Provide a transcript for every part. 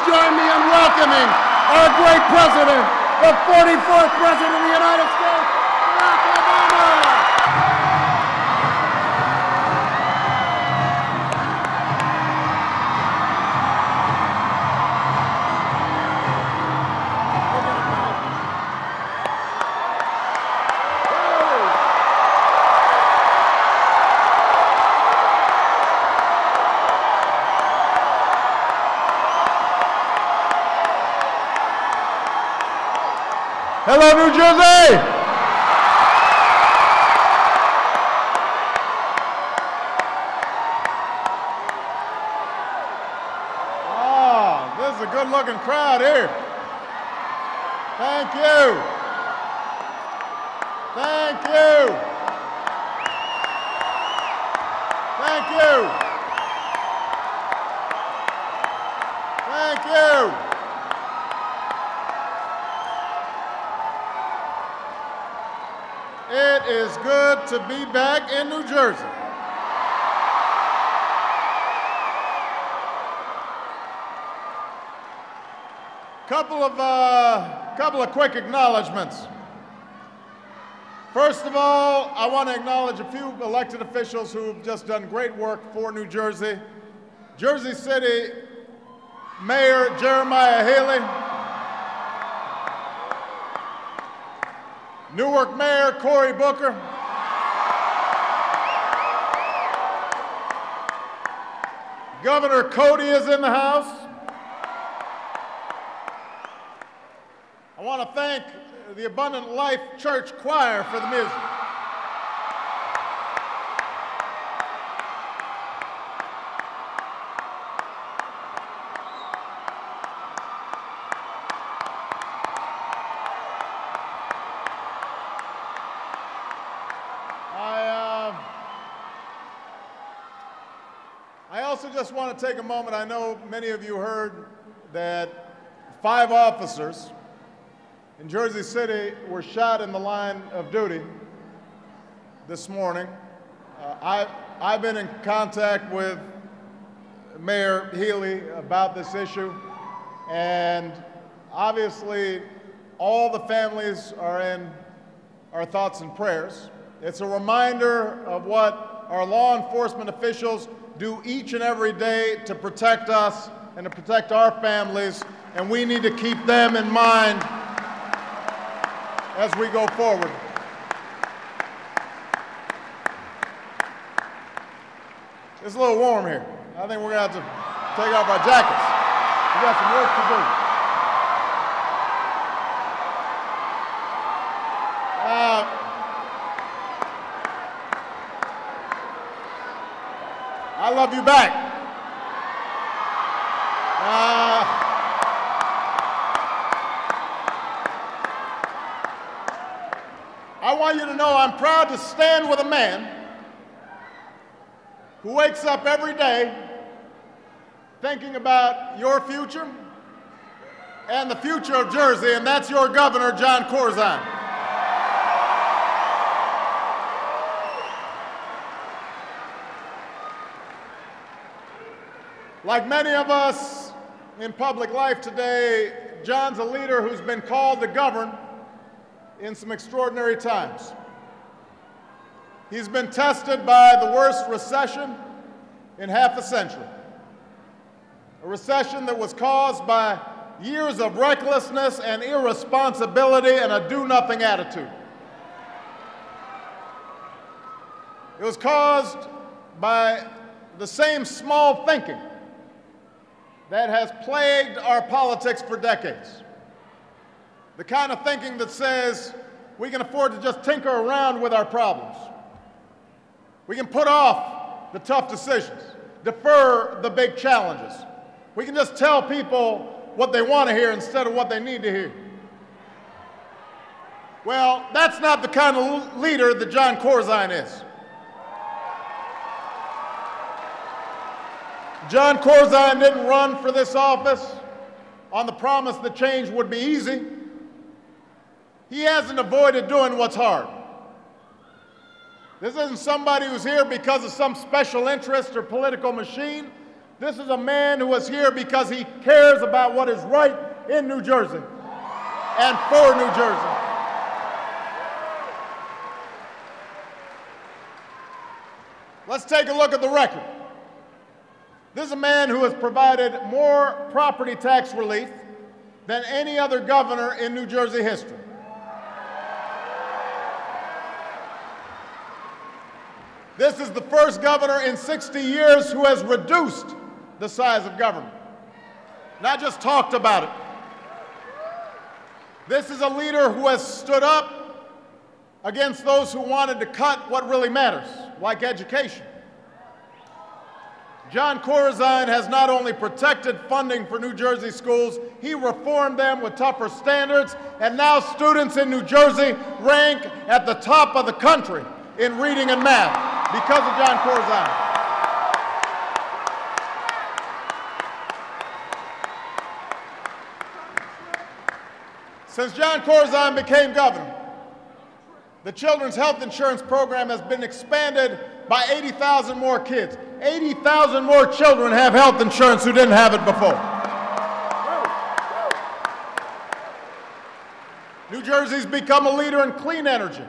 join me in welcoming our great president, the 44th President of the United States, Barack Obama. Hello, New Jersey! Oh, this is a good-looking crowd here. Thank you. Thank you. Thank you. Thank you. It is good to be back in New Jersey. Couple of quick acknowledgments. First of all, I want to acknowledge a few elected officials who have just done great work for New Jersey. Jersey City Mayor Jeremiah Haley, Newark Mayor Cory Booker, Governor Cody is in the house. I want to thank the Abundant Life Church Choir for the music. I also just want to take a moment. I know many of you heard that 5 officers in Jersey City were shot in the line of duty this morning. I've been in contact with Mayor Healy about this issue, and obviously all the families are in our thoughts and prayers. It's a reminder of what our law enforcement officials do each and every day to protect us and to protect our families, and we need to keep them in mind as we go forward. It's a little warm here. I think we're going to have to take off our jackets. We got some work to do. I love you back. I want you to know I'm proud to stand with a man who wakes up every day thinking about your future and the future of Jersey, and that's your governor, Jon Corzine. Like many of us in public life today, Jon's a leader who's been called to govern in some extraordinary times. He's been tested by the worst recession in half a century. A recession that was caused by years of recklessness and irresponsibility and a do-nothing attitude. It was caused by the same small thinking that has plagued our politics for decades. The kind of thinking that says we can afford to just tinker around with our problems. We can put off the tough decisions, defer the big challenges. We can just tell people what they want to hear instead of what they need to hear. Well, that's not the kind of leader that Jon Corzine is. Jon Corzine didn't run for this office on the promise that change would be easy. He hasn't avoided doing what's hard. This isn't somebody who's here because of some special interest or political machine. This is a man who is here because he cares about what is right in New Jersey and for New Jersey. Let's take a look at the record. This is a man who has provided more property tax relief than any other governor in New Jersey history. This is the first governor in 60 years who has reduced the size of government, not just talked about it. This is a leader who has stood up against those who wanted to cut what really matters, like education. Jon Corzine has not only protected funding for New Jersey schools, he reformed them with tougher standards, and now students in New Jersey rank at the top of the country in reading and math because of Jon Corzine. Since Jon Corzine became governor, the Children's Health Insurance Program has been expanded by 80,000 more kids. 80,000 more children have health insurance who didn't have it before. New Jersey's become a leader in clean energy.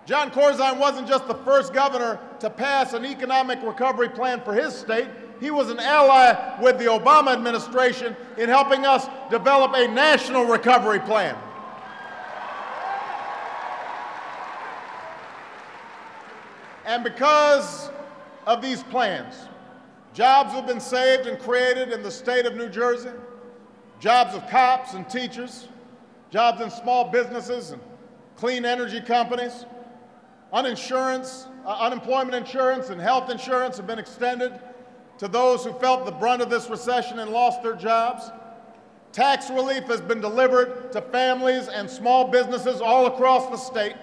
Jon Corzine wasn't just the first governor to pass an economic recovery plan for his state. He was an ally with the Obama administration in helping us develop a national recovery plan. And because of these plans, jobs have been saved and created in the state of New Jersey, jobs of cops and teachers, jobs in small businesses and clean energy companies. Unemployment insurance and health insurance have been extended to those who felt the brunt of this recession and lost their jobs. Tax relief has been delivered to families and small businesses all across the state.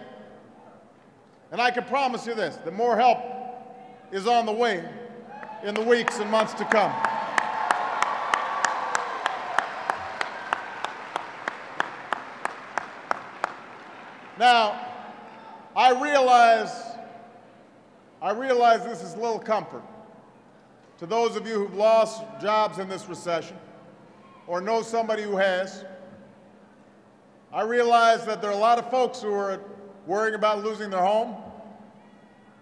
And I can promise you this, that more help is on the way in the weeks and months to come. Now, I realize this is little comfort to those of you who've lost jobs in this recession or know somebody who has. I realize that there are a lot of folks who are worrying about losing their home,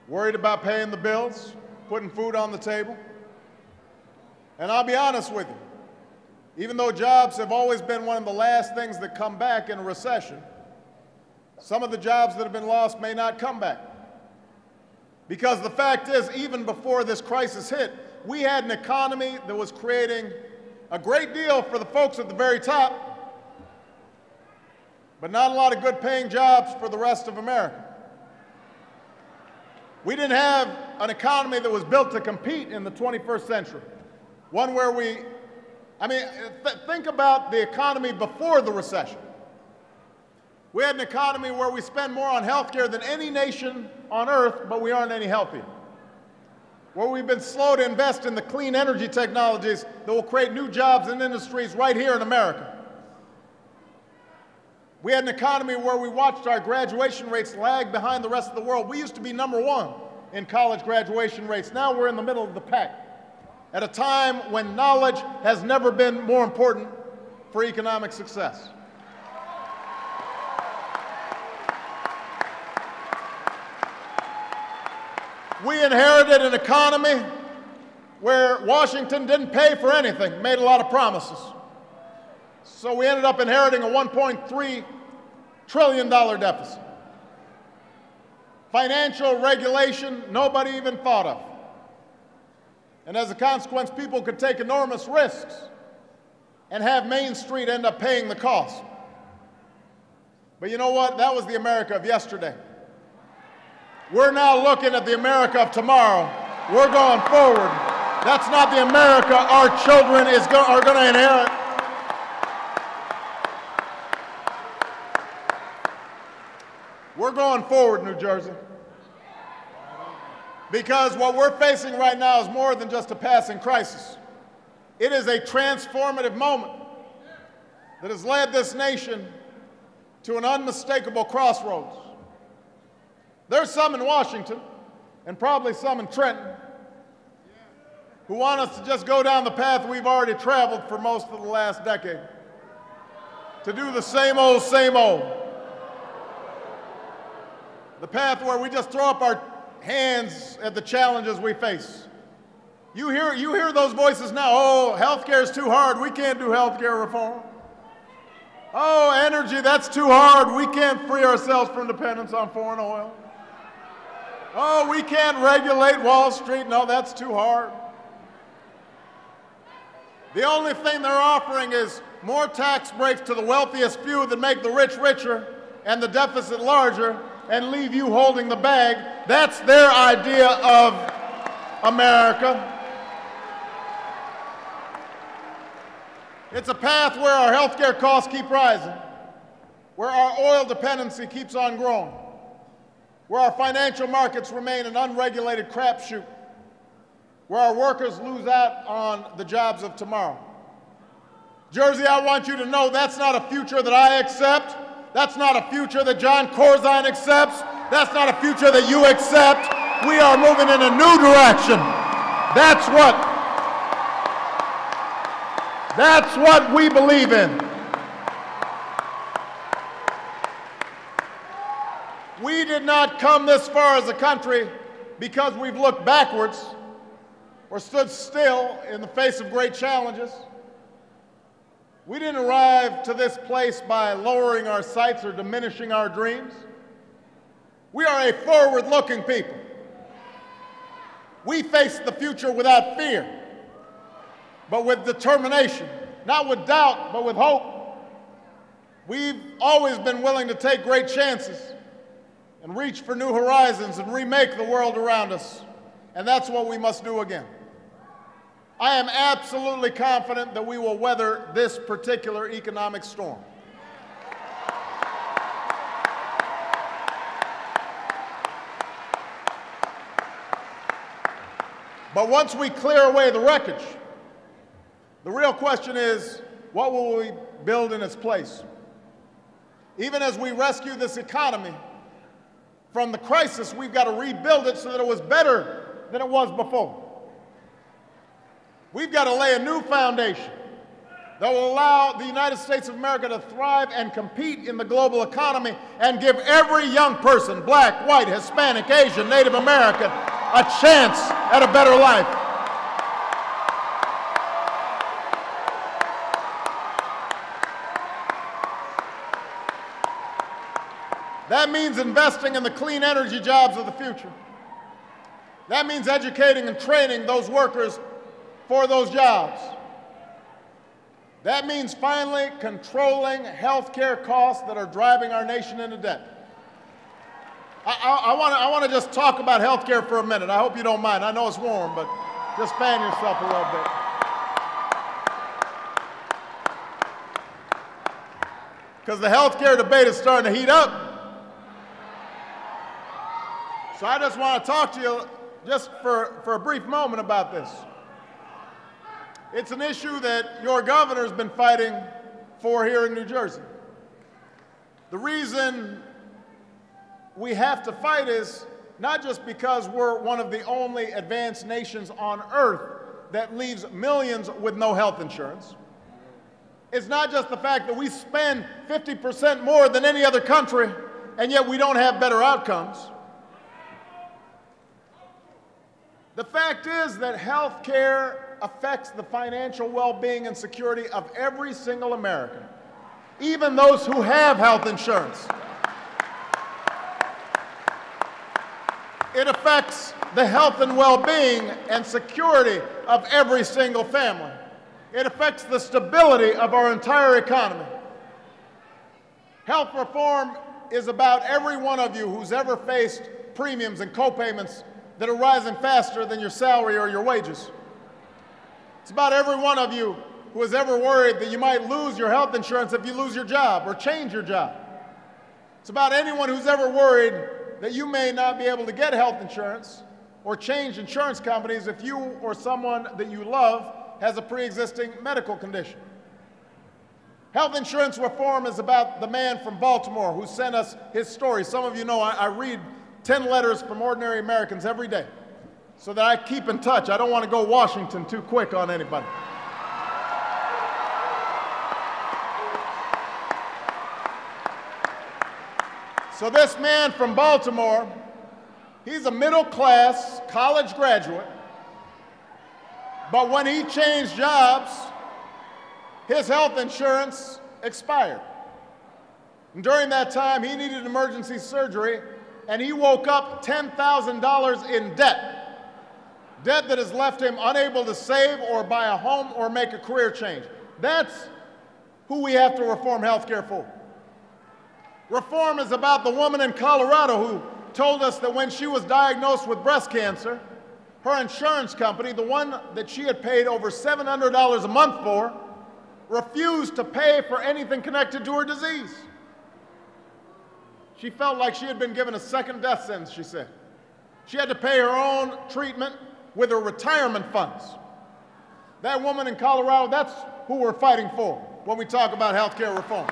worried about paying the bills, putting food on the table. And I'll be honest with you, even though jobs have always been one of the last things that come back in a recession, some of the jobs that have been lost may not come back. Because the fact is, even before this crisis hit, we had an economy that was creating a great deal for the folks at the very top, but not a lot of good paying jobs for the rest of America. We didn't have an economy that was built to compete in the 21st century. One where think about the economy before the recession. We had an economy where we spend more on healthcare than any nation on earth, but we aren't any healthier. Where we've been slow to invest in the clean energy technologies that will create new jobs and industries right here in America. We had an economy where we watched our graduation rates lag behind the rest of the world. We used to be #1 in college graduation rates. Now we're in the middle of the pack at a time when knowledge has never been more important for economic success. We inherited an economy where Washington didn't pay for anything, made a lot of promises. So we ended up inheriting a $1.3 trillion deficit. Financial regulation nobody even thought of. And as a consequence, people could take enormous risks and have Main Street end up paying the cost. But you know what? That was the America of yesterday. We're now looking at the America of tomorrow. We're going forward. That's not the America our children are going to inherit. We're going forward, New Jersey. Because what we're facing right now is more than just a passing crisis. It is a transformative moment that has led this nation to an unmistakable crossroads. There's some in Washington, and probably some in Trenton, who want us to just go down the path we've already traveled for most of the last decade, to do the same old, the path where we just throw up our hands at the challenges we face. You hear those voices now. Oh, healthcare is too hard. We can't do healthcare reform. Oh, energy, that's too hard. We can't free ourselves from dependence on foreign oil. Oh, we can't regulate Wall Street. No, that's too hard. The only thing they're offering is more tax breaks to the wealthiest few that make the rich richer and the deficit larger and leave you holding the bag. That's their idea of America. It's a path where our healthcare costs keep rising, where our oil dependency keeps on growing, where our financial markets remain an unregulated crapshoot, where our workers lose out on the jobs of tomorrow. Jersey, I want you to know that's not a future that I accept. That's not a future that Jon Corzine accepts. That's not a future that you accept. We are moving in a new direction. That's what we believe in. We did not come this far as a country because we've looked backwards or stood still in the face of great challenges. We didn't arrive to this place by lowering our sights or diminishing our dreams. We are a forward-looking people. We face the future without fear, but with determination, not with doubt, but with hope. We've always been willing to take great chances and reach for new horizons and remake the world around us, and that's what we must do again. I am absolutely confident that we will weather this particular economic storm. But once we clear away the wreckage, the real question is, what will we build in its place? Even as we rescue this economy from the crisis, we've got to rebuild it so that it was better than it was before. We've got to lay a new foundation that will allow the United States of America to thrive and compete in the global economy and give every young person, black, white, Hispanic, Asian, Native American, a chance at a better life. That means investing in the clean energy jobs of the future. That means educating and training those workers for those jobs. That means finally controlling health care costs that are driving our nation into debt. I want to just talk about health care for a minute. I hope you don't mind. I know it's warm, but just fan yourself a little bit. Because the health care debate is starting to heat up. So I just want to talk to you just for a brief moment about this. It's an issue that your governor's been fighting for here in New Jersey. The reason we have to fight is not just because we're one of the only advanced nations on earth that leaves millions with no health insurance. It's not just the fact that we spend 50% more than any other country, and yet we don't have better outcomes. The fact is that health care affects the financial well-being and security of every single American, even those who have health insurance. It affects the health and well-being and security of every single family. It affects the stability of our entire economy. Health reform is about every one of you who's ever faced premiums and co-payments that are rising faster than your salary or your wages. It's about every one of you who has ever worried that you might lose your health insurance if you lose your job or change your job. It's about anyone who's ever worried that you may not be able to get health insurance or change insurance companies if you or someone that you love has a pre-existing medical condition. Health insurance reform is about the man from Baltimore who sent us his story. Some of you know I read 10 letters from ordinary Americans every day. so that I keep in touch. I don't want to go Washington too quick on anybody. So this man from Baltimore, he's a middle-class college graduate, but when he changed jobs, his health insurance expired. And during that time, he needed emergency surgery, and he woke up $10,000 in debt. Debt that has left him unable to save or buy a home or make a career change. That's who we have to reform health care for. Reform is about the woman in Colorado who told us that when she was diagnosed with breast cancer, her insurance company, the one that she had paid over $700 a month for, refused to pay for anything connected to her disease. She felt like she had been given a second death sentence, she said. She had to pay her own treatment with her retirement funds. That woman in Colorado, that's who we're fighting for when we talk about health care reform.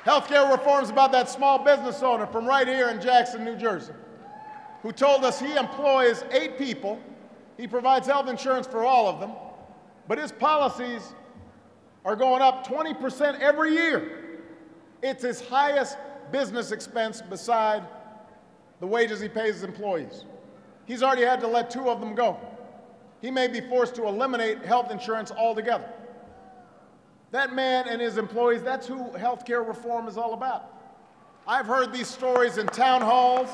Healthcare reform is about that small business owner from right here in Jackson, New Jersey, who told us he employs 8 people. He provides health insurance for all of them, but his policies are going up 20% every year. It's his highest business expense beside the wages he pays his employees. He's already had to let 2 of them go. He may be forced to eliminate health insurance altogether. That man and his employees, that's who healthcare reform is all about. I've heard these stories in town halls.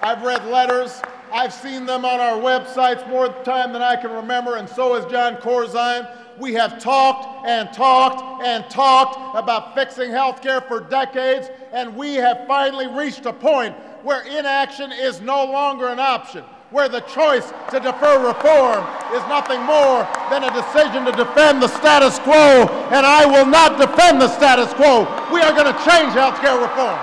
I've read letters. I've seen them on our websites more time than I can remember, and so has Jon Corzine. We have talked and talked and talked about fixing healthcare for decades, and we have finally reached a point where inaction is no longer an option, where the choice to defer reform is nothing more than a decision to defend the status quo, and I will not defend the status quo. We are going to change healthcare reform.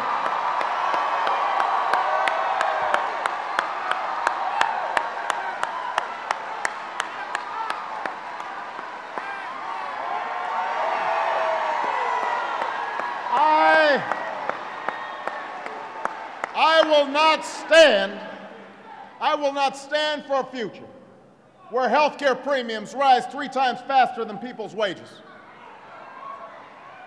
I will not stand for a future where healthcare premiums rise 3 times faster than people's wages.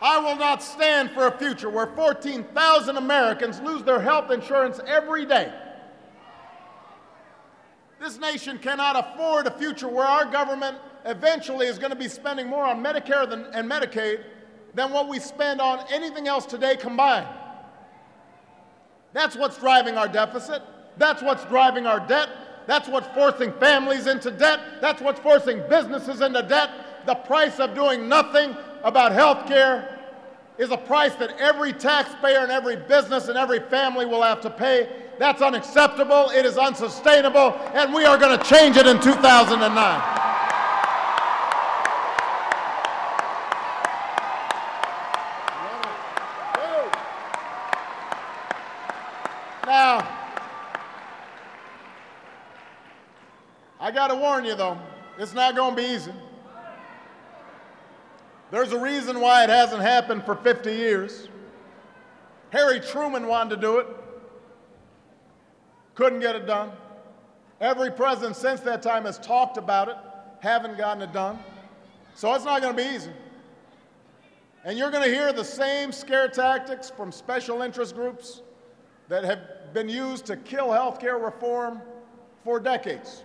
I will not stand for a future where 14,000 Americans lose their health insurance every day. This nation cannot afford a future where our government eventually is going to be spending more on Medicare and Medicaid than what we spend on anything else today combined. That's what's driving our deficit. That's what's driving our debt. That's what's forcing families into debt. That's what's forcing businesses into debt. The price of doing nothing about health care is a price that every taxpayer and every business and every family will have to pay. That's unacceptable. It is unsustainable, and we are going to change it in 2009. Now, I got to warn you, though, it's not going to be easy. There's a reason why it hasn't happened for 50 years. Harry Truman wanted to do it. Couldn't get it done. Every president since that time has talked about it, haven't gotten it done. So it's not going to be easy. And you're going to hear the same scare tactics from special interest groups that have been used to kill healthcare reform for decades.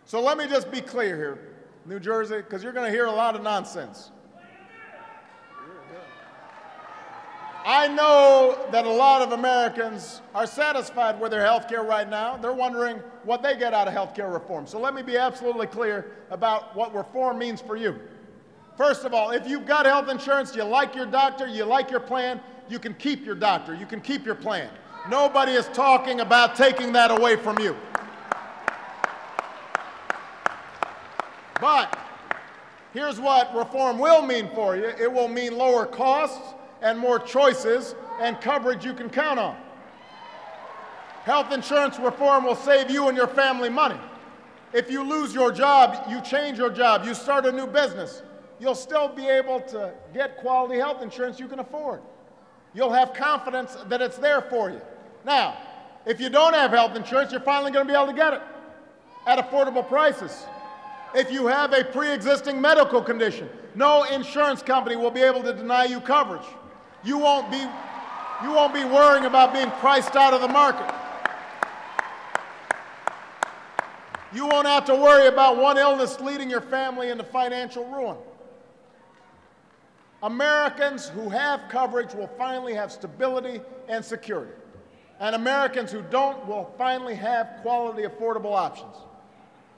So let me just be clear here, New Jersey, because you're going to hear a lot of nonsense. I know that a lot of Americans are satisfied with their health care right now. They're wondering what they get out of health care reform. So let me be absolutely clear about what reform means for you. First of all, if you've got health insurance, you like your doctor, you like your plan, you can keep your doctor, you can keep your plan. Nobody is talking about taking that away from you. But here's what reform will mean for you. It will mean lower costs and more choices and coverage you can count on. Health insurance reform will save you and your family money. If you lose your job, you change your job, you start a new business, you'll still be able to get quality health insurance you can afford. You'll have confidence that it's there for you. Now, if you don't have health insurance, you're finally going to be able to get it at affordable prices. If you have a pre-existing medical condition, no insurance company will be able to deny you coverage. You won't be worrying about being priced out of the market. You won't have to worry about one illness leading your family into financial ruin. Americans who have coverage will finally have stability and security. And Americans who don't will finally have quality, affordable options.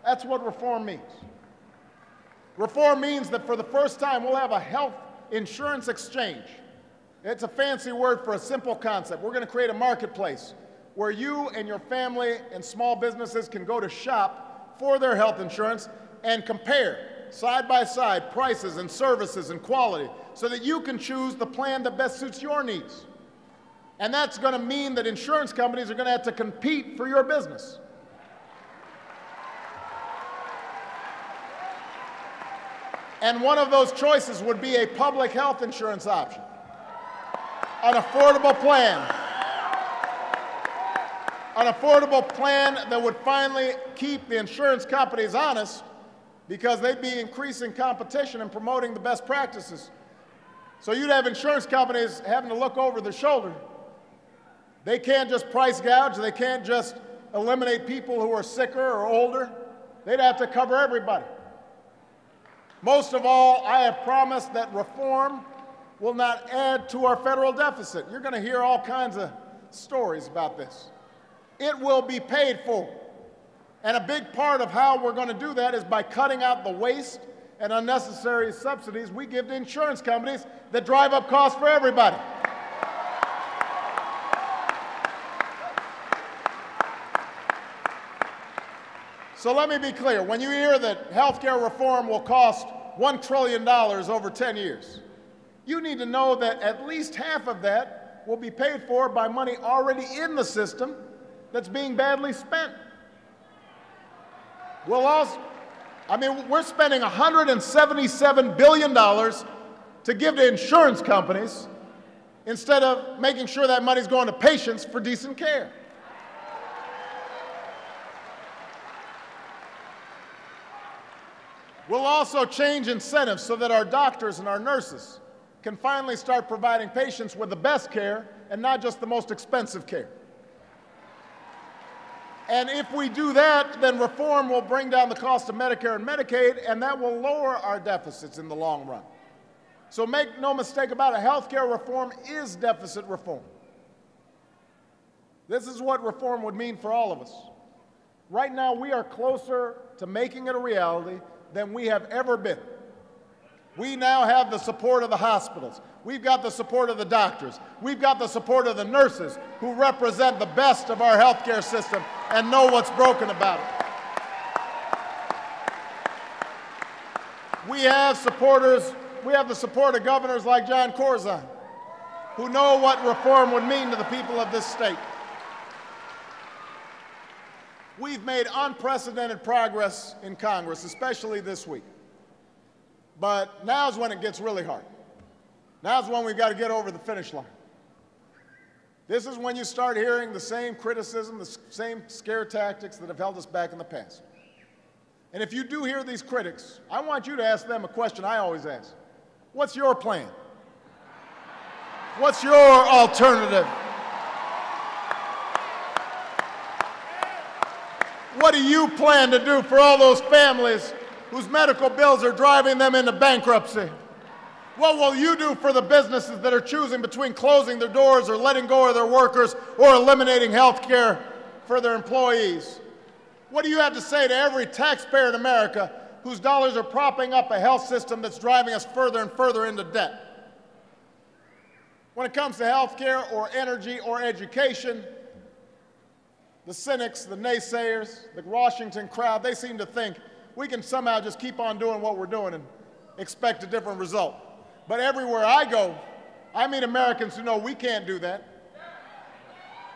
That's what reform means. Reform means that for the first time, we'll have a health insurance exchange. It's a fancy word for a simple concept. We're going to create a marketplace where you and your family and small businesses can go to shop for their health insurance and compare side by side prices and services and quality so that you can choose the plan that best suits your needs. And that's going to mean that insurance companies are going to have to compete for your business. And one of those choices would be a public health insurance option, an affordable plan. An affordable plan that would finally keep the insurance companies honest because they'd be increasing competition and promoting the best practices. So you'd have insurance companies having to look over their shoulder. They can't just price gouge. They can't just eliminate people who are sicker or older. They'd have to cover everybody. Most of all, I have promised that reform will not add to our federal deficit. You're going to hear all kinds of stories about this. It will be paid for. And a big part of how we're going to do that is by cutting out the waste and unnecessary subsidies we give to insurance companies that drive up costs for everybody. So let me be clear. When you hear that health care reform will cost $1 trillion over 10 years, you need to know that at least half of that will be paid for by money already in the system that's being badly spent. We're spending $177 billion to give to insurance companies instead of making sure that money's going to patients for decent care. We'll also change incentives so that our doctors and our nurses can finally start providing patients with the best care and not just the most expensive care. And if we do that, then reform will bring down the cost of Medicare and Medicaid, and that will lower our deficits in the long run. So make no mistake about it, health care reform is deficit reform. This is what reform would mean for all of us. Right now, we are closer to making it a reality than we have ever been. We now have the support of the hospitals. We've got the support of the doctors. We've got the support of the nurses who represent the best of our healthcare system and know what's broken about it. We have the support of governors like Jon Corzine, who know what reform would mean to the people of this state. We've made unprecedented progress in Congress, especially this week. But now's when it gets really hard. Now's when we've got to get over the finish line. This is when you start hearing the same criticism, the same scare tactics that have held us back in the past. And if you do hear these critics, I want you to ask them a question I always ask. What's your plan? What's your alternative? What do you plan to do for all those families whose medical bills are driving them into bankruptcy? What will you do for the businesses that are choosing between closing their doors or letting go of their workers or eliminating health care for their employees? What do you have to say to every taxpayer in America whose dollars are propping up a health system that's driving us further and further into debt? When it comes to health care or energy or education, the cynics, the naysayers, the Washington crowd, they seem to think we can somehow just keep on doing what we're doing and expect a different result. But everywhere I go, I meet Americans who know we can't do that.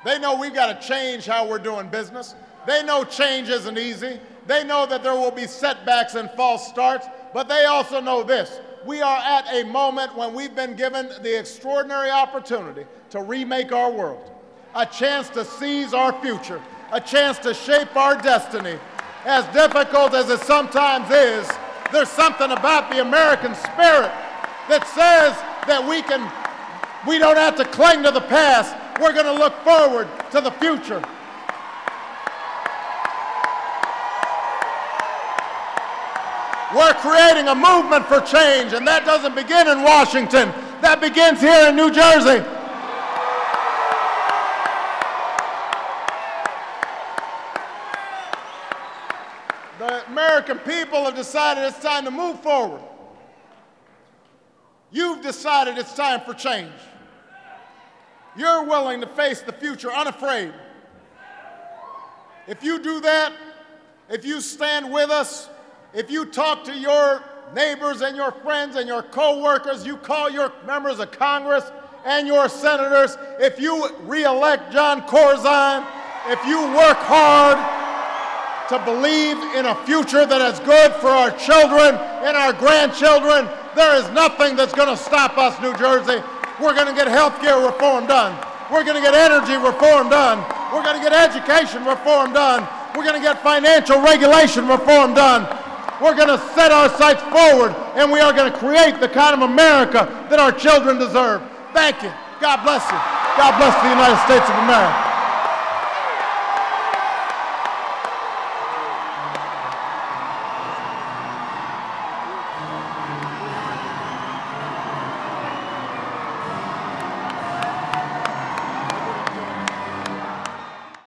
They know we've got to change how we're doing business. They know change isn't easy. They know that there will be setbacks and false starts, but they also know this. we are at a moment when we've been given the extraordinary opportunity to remake our world, a chance to seize our future, a chance to shape our destiny. As difficult as it sometimes is, there's something about the American spirit that says that we don't have to cling to the past. We're going to look forward to the future. We're creating a movement for change, and that doesn't begin in Washington. That begins here in New Jersey. The American people have decided it's time to move forward. You've decided it's time for change. You're willing to face the future unafraid. If you do that, if you stand with us, if you talk to your neighbors and your friends and your co-workers, you call your members of Congress and your senators, if you re-elect Jon Corzine, if you work hard to believe in a future that is good for our children and our grandchildren, there is nothing that's going to stop us, New Jersey. We're going to get health care reform done. We're going to get energy reform done. We're going to get education reform done. We're going to get financial regulation reform done. We're going to set our sights forward, and we are going to create the kind of America that our children deserve. Thank you. God bless you. God bless the United States of America.